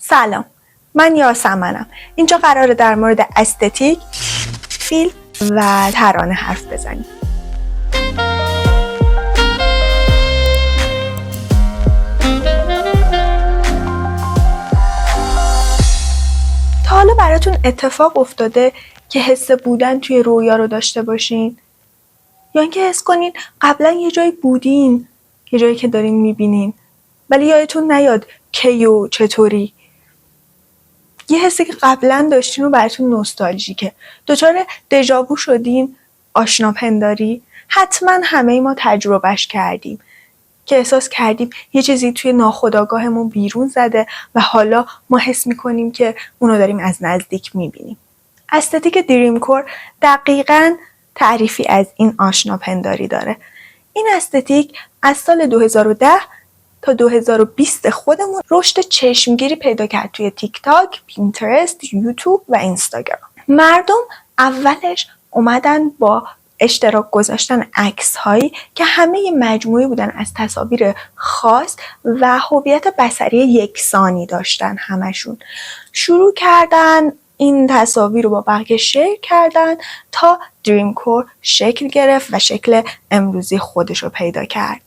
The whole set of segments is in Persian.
سلام، من یاسمنم. اینجا قراره در مورد استتیک، فیلم و ترانه حرف بزنیم. تا حالا براتون اتفاق افتاده که حس بودن توی رویا رو داشته باشین؟ یا اینکه حس کنین قبلا یه جایی بودین، یه جایی که دارین میبینین ولی یادتون نیاد کی و چطوری؟ یه حسی که قبلا داشتین و براتون نوستالژیکه، دچار دژاوو شدین، آشنا پنداری. حتما همه ما تجربهش کردیم که احساس کردیم یه چیزی توی ناخودآگاهمون بیرون زده و حالا ما حس میکنیم که اونو داریم از نزدیک میبینیم. استتیک دریم کور دقیقاً تعریفی از این آشنا پنداری داره. این استتیک از سال 2010 تا 2020 خودمون رشد چشمگیری پیدا کرد توی تیک تاک، پینترست، یوتیوب و اینستاگرام. مردم اولش اومدن با اشتراک گذاشتن عکس هایی که همه مجموعی بودن از تصاویر خاص و هویت بصری یکسانی داشتن. همشون شروع کردن این تصاویر رو با بقیه شیر کردن تا دریم کور شکل گرفت و شکل امروزی خودش رو پیدا کرد.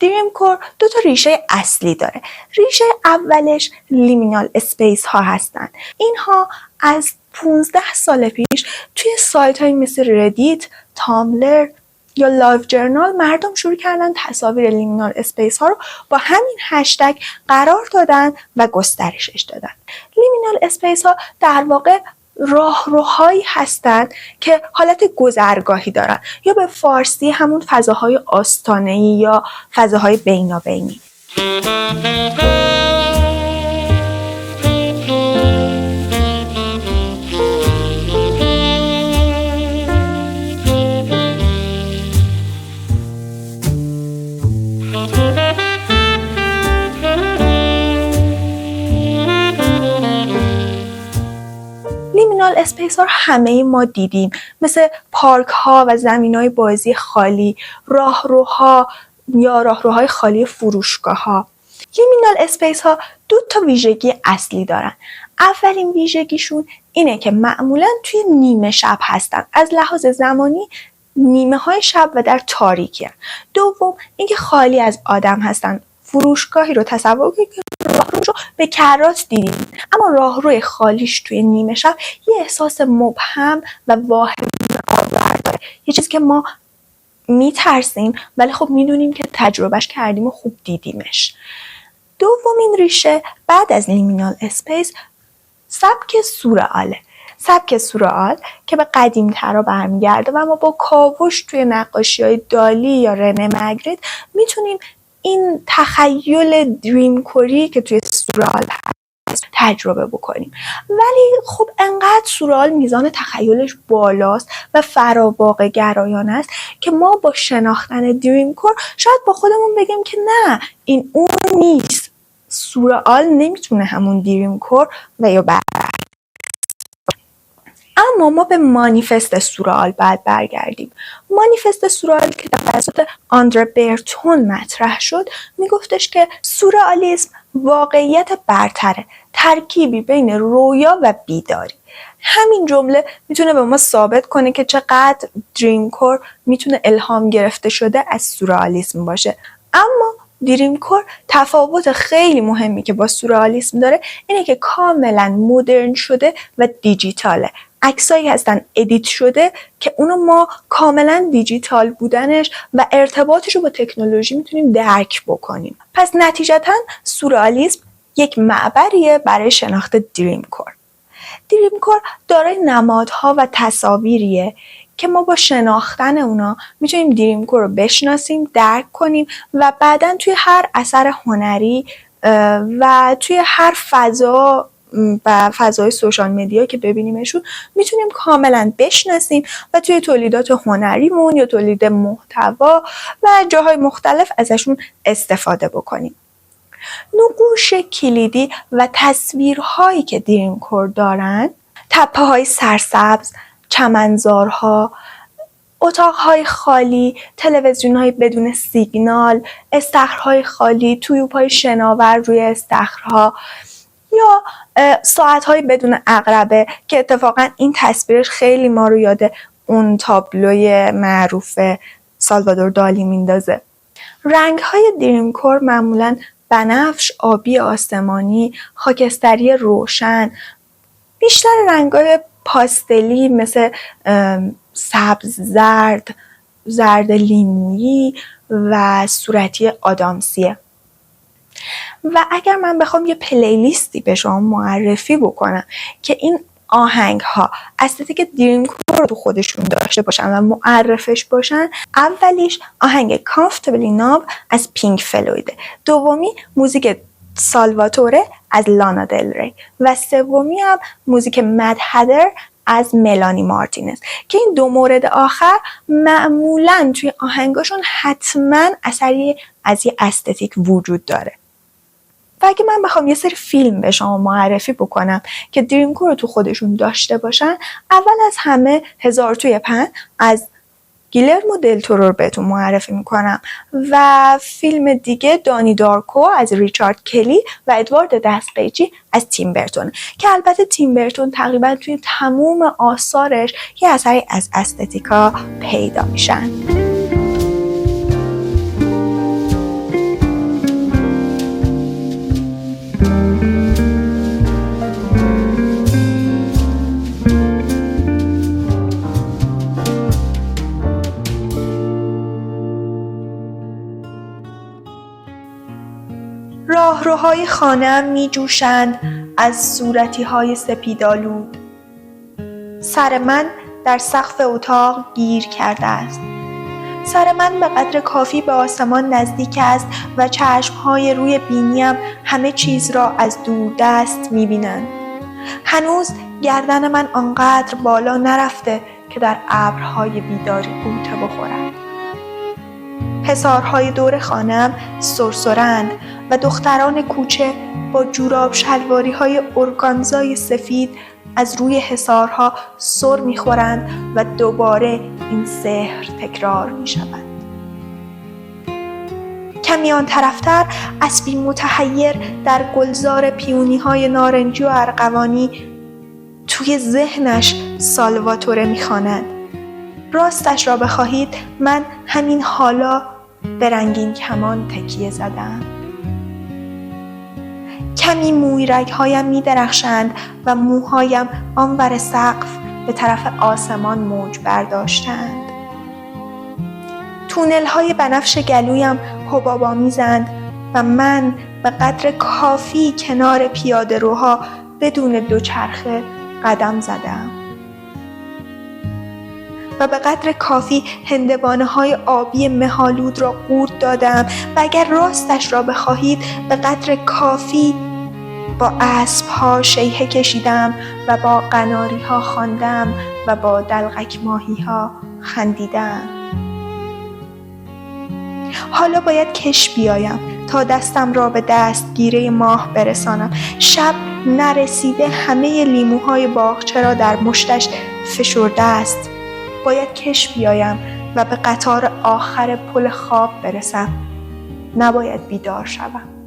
دریم کور 2 ریشه اصلی داره. ریشه اولش لیمینال اسپیس ها هستن. اینها از 15 سال پیش توی سایت های مثل ردیت، تامبلر یا لایف جرنال مردم شروع کردن تصاویر لیمینال اسپیس ها رو با همین هشتگ قرار دادن و گسترشش دادن. لیمینال اسپیس ها در واقع راهروهایی هستند که حالت گذرگاهی دارن، یا به فارسی همون فضاهای آستانه‌ای یا فضاهای بینابینی. لیمینال اسپیس ها رو همه ما دیدیم، مثل پارک ها و زمین های بازی خالی، راهروها یا راهروهای خالی فروشگاه ها. لیمینال اسپیس ها 2 ویژگی اصلی دارن. اولین ویژگیشون اینه که معمولا توی نیمه شب هستن، از لحاظ زمانی نیمه های شب و در تاریکی هستن. دوم اینکه خالی از آدم هستن. فروشگاهی رو تصور کنید که راهروش رو به کرات دیدیم، اما راهروی خالیش توی نیمه شب یه احساس مبهم و واهم داره، یه چیزی که ما میترسیم ولی خب میدونیم که تجربهش کردیم و خوب دیدیمش. دومین ریشه بعد از لیمینال اسپیس سبک سورئاله. سبک سورئال که به قدیم‌ترا برمیگرده و ما با کاوش توی نقاشی‌های دالی یا رنه مگریت میتونیم این تخیل دریم کوری که توی سورئال هست تجربه بکنیم. ولی خب انقدر سورئال میزان تخیلش بالاست و فراواقع گرایانه است که ما با شناختن دریم کور شاید با خودمون بگیم که نه، این اون نیست. سورئال نمیتونه همون دریم کور و یا اما ما به مانیفست سورئال بعد برگردیم. مانیفست سورئال که توسط آندره برتون مطرح شد میگفتش که سورئالیسم واقعیت برتره، ترکیبی بین رویا و بیداری. همین جمله میتونه به ما ثابت کنه که چقدر دریم کور میتونه الهام گرفته شده از سورئالیسم باشه. اما دریم کور تفاوت خیلی مهمی که با سورئالیسم داره اینه که کاملا مدرن شده و دیجیتاله. عکسایی هستن ادیت شده که اونو ما کاملا دیجیتال بودنش و ارتباطش رو با تکنولوژی میتونیم درک بکنیم. پس نتیجتا سورئالیسم یک معبریه برای شناخت دریم کور. دریم کور دارای نمادها و تصاویریه که ما با شناختن اونا میتونیم دریم کور رو بشناسیم، درک کنیم و بعداً توی هر اثر هنری و توی هر فضا و فضای سوشال مدیا که ببینیمشون میتونیم کاملا بشناسیم و توی تولیدات هنریمون یا تولید محتوا و جاهای مختلف ازشون استفاده بکنیم. نقوش کلیدی و تصویرهایی که دریم کور دارن تپه‌های سرسبز، چمنزارها، اتاقهای خالی، تلویزیون‌های بدون سیگنال، استخرهای خالی، تویوب‌های شناور روی استخرها، یا یا ساعت‌های بدون عقربه که اتفاقا این تصویرش خیلی ما رو یاد اون تابلوی معروف سالوادور دالی میندازه. رنگ‌های دریم کور معمولاً بنفش، آبی آسمانی، خاکستری روشن، بیشتر رنگ‌های پاستلی مثل سبز، زرد لیمویی و صورتی آدامسیه. و اگر من بخوام یه پلیلیستی به شما معرفی بکنم که این آهنگ ها استتیک دریم کور رو تو خودشون داشته باشن و معرفش باشن، اولیش آهنگ کامفتبلی نامب از پینک فلویده، دومی موزیک سالواتوره از لانا دل ری و سومی هم موزیک مد هدر از ملانی مارتینز که این دو مورد آخر معمولاً توی آهنگاشون حتماً اثری از یه استتیک وجود داره. و اگه من بخوام یه سری فیلم به شما معرفی بکنم که دریم کور رو تو خودشون داشته باشن، اول از همه 1000 توی پن از گیلرمو دل تورو رو بهتون معرفی میکنم و فیلم دیگه دانی دارکو از ریچارد کلی و ادوارد دستقیچی از تیم برتون که البته تیم برتون تقریبا توی تموم آثارش یه اثری از استتیکا پیدا میشن. راهروهای خانه‌ام می جوشند از صورتی‌های سپیدآلود. سر من در سقف اتاق گیر کرده است. سر من به قدر کافی به آسمان نزدیک است و چشم‌های روی بینیم همه چیز را از دوردست می‌بینند. هنوز گردن من آنقدر بالا نرفته که در ابرهای بیداری غوطه بخورد. حصارهای دور خانه‌ام سرسرند و دختران کوچه با جوراب شلواری‌های ارگانزای سفید از روی حصارها سر می‌خورند و دوباره این سحر تکرار می‌شود. کمی آن طرفتر اسبی متحیر در گلزار پیونی‌های نارنجی و ارغوانی توی ذهنش سالواتوره می‌خواند. راستش را بخواهید من همین حالا به رنگین کمان تکیه زدم. کمی مویرگ‌هایم می‌درخشند و موهایم آنور سقف به طرف آسمان موج برداشتند. تونل‌های بنفش گلویم حباب‌آمیزند و من به قدر کافی کنار پیاده‌روها بدون دوچرخه قدم زدم و به قدر کافی هندوانه‌های آبی مه‌آلود را قورت دادم و اگر راستش را بخواهید به قدر کافی با اسب‌ها شیهه کشیدم و با قناری‌ها خواندم و با دلقک ماهی‌ها خندیدم. حالا باید کش بیایم تا دستم را به دستگیره ماه برسانم. شب نرسیده همه لیموهای باغچه را در مشتش فشرده است. باید کش بیایم و به قطار آخر پل خواب برسم. نباید بیدار شوم.